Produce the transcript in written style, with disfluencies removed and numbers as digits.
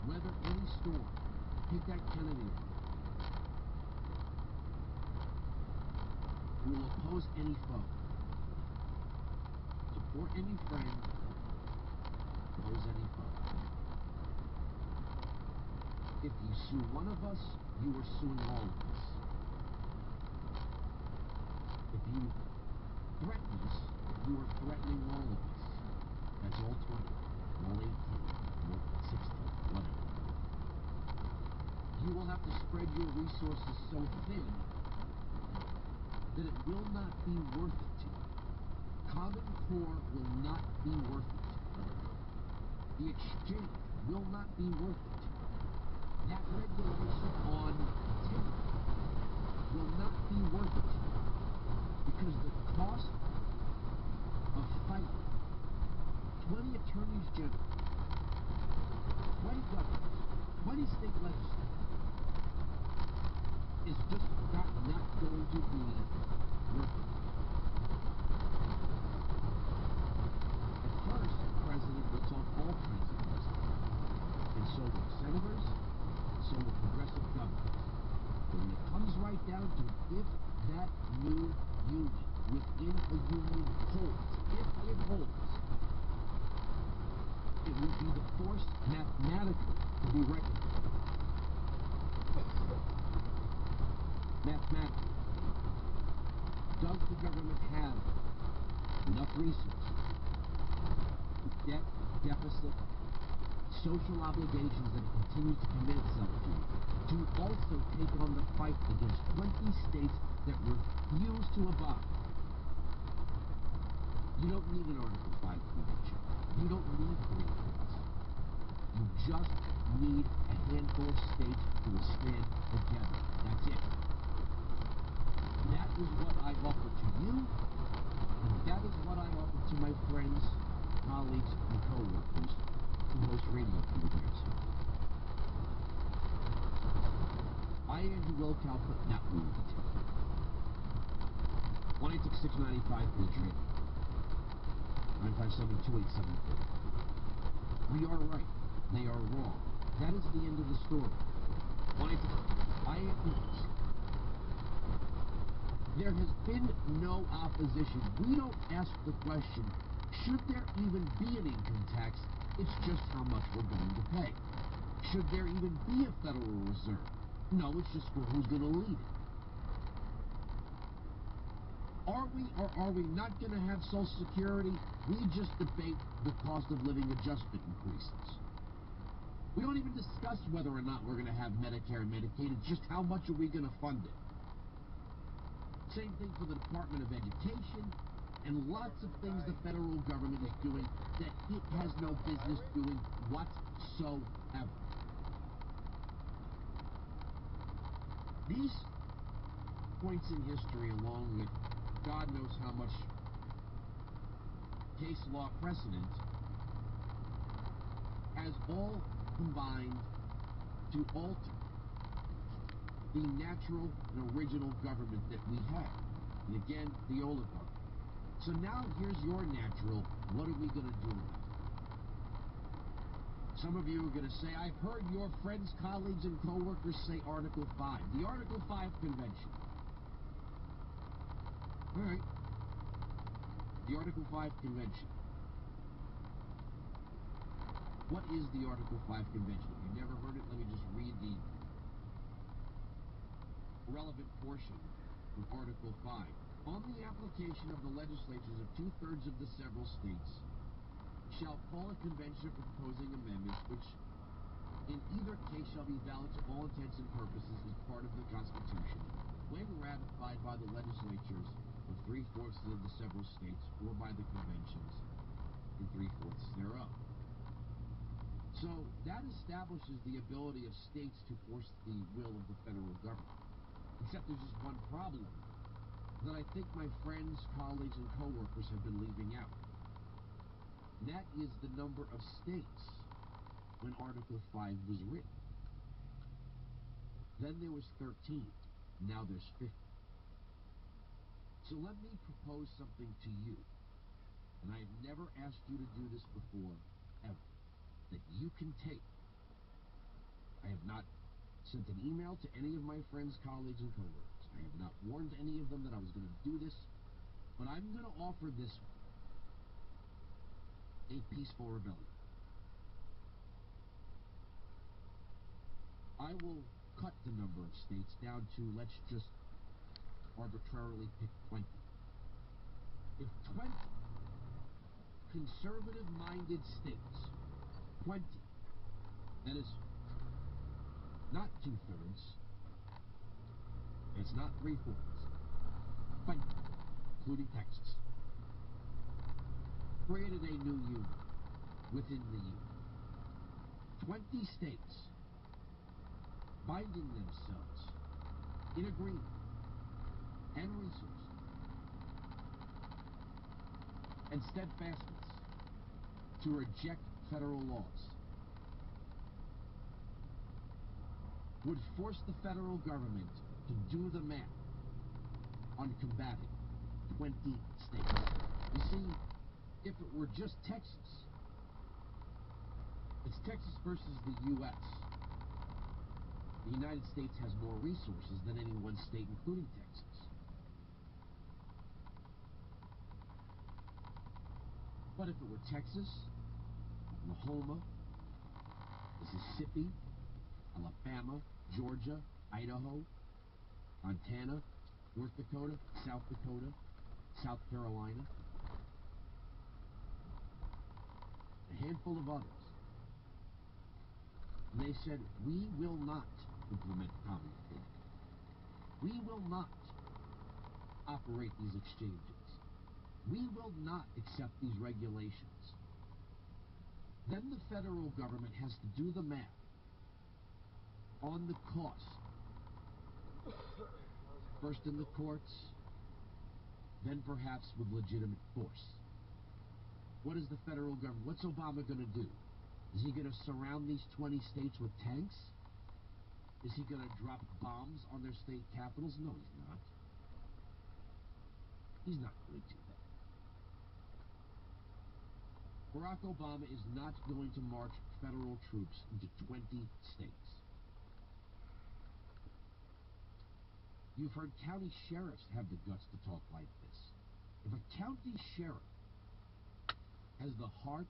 weather any storm. Take that Kennedy line. We will oppose any foe. Support any friend. Oppose any foe. If you sue one of us, you are suing all of us. If you threaten us, you are threatening all of us. That's all 20, all 18, all 16, whatever. You will have to spread your resources so thin that it will not be worth it to you. Common Core will not be worth it to you. The exchange will not be worth it to you. That regulation on timber will not be worth it to you. Because the cost of fighting 20 attorneys general, 20 governors, 20 state legislatures is just not going to be worth it. At first, the president will talk all kinds of business, and so will senators, and so will progressive governors. But when it comes right down to if that new union within a union holds, if it holds, it will be the force mathematically to be reckoned with. Mathematically. Does the government have enough resources, debt, deficit, social obligations that it continues to commit itself to also take on the fight against 20 states that refuse to abide? You don't need an Article 5 convention. You don't need 3 votes. You just need a handful of states who will stand together. That's it. That is what I offer to you, and that is what I offer to my friends, colleagues, and co-workers who host radio programs here. I am Andrew Wilkow, putting that one in detail. 1-866-695-PATRIOT. 957-2874. We are right. They are wrong. That is the end of the story. There has been no opposition. We don't ask the question, should there even be an income tax? It's just how much we're going to pay. Should there even be a Federal Reserve? No, it's just for who's going to lead it. Are we or are we not going to have Social Security? We just debate the cost of living adjustment increases. We don't even discuss whether or not we're going to have Medicare and Medicaid. It's just how much are we going to fund it. Same thing for the Department of Education and lots of things the federal government is doing that it has no business doing whatsoever. These points in history, along with God knows how much case law precedent, has all combined to alter the natural and original government that we have. And again, the oligarchy. So now here's your natural, what are we going to do with it? Some of you are going to say, I've heard your friends, colleagues, and co-workers say Article 5. The Article 5 Convention. All right. The Article 5 Convention. What is the Article 5 Convention? If you've never heard it, let me just read the relevant portion of Article 5. On the application of the legislatures of 2/3 of the several states shall call a convention for proposing amendments, which in either case shall be valid to all intents and purposes as part of the Constitution, when ratified by the legislatures of 3/4 of the several states, or by the conventions in 3/4 thereof. So that establishes the ability of states to force the will of the federal government. Except there's just one problem that I think my friends, colleagues, and co-workers have been leaving out. And that is the number of states when Article 5 was written. Then there was 13. Now there's 50. So let me propose something to you, and I've never asked you to do this before, ever, that you can take I have not sent an email to any of my friends, colleagues, and coworkers. I have not warned any of them that I was going to do this, but I'm going to offer this a peaceful rebellion. I will cut the number of states down to, let's just arbitrarily pick 20. If 20 conservative-minded states, 20, that is not 2/3, it's not 3/4, 20, including Texas, created a new union within the union. 20 states binding themselves in agreement and resources and steadfastness to reject federal laws would force the federal government to do the math on combating 20 states. You see, if it were just Texas, it's Texas versus the U.S. The United States has more resources than any one state, including Texas. But if it were Texas, Oklahoma, Mississippi, Alabama, Georgia, Idaho, Montana, North Dakota, South Dakota, South Carolina, a handful of others, and they said, we will not implement common core. We will not operate these exchanges. We will not accept these regulations. Then the federal government has to do the math on the cost. First in the courts, then perhaps with legitimate force. What is the federal government? What's Obama going to do? Is he going to surround these 20 states with tanks? Is he going to drop bombs on their state capitals? No, he's not. He's not going to do that. Barack Obama is not going to march federal troops into 20 states. You've heard county sheriffs have the guts to talk like this. If a county sheriff has the heart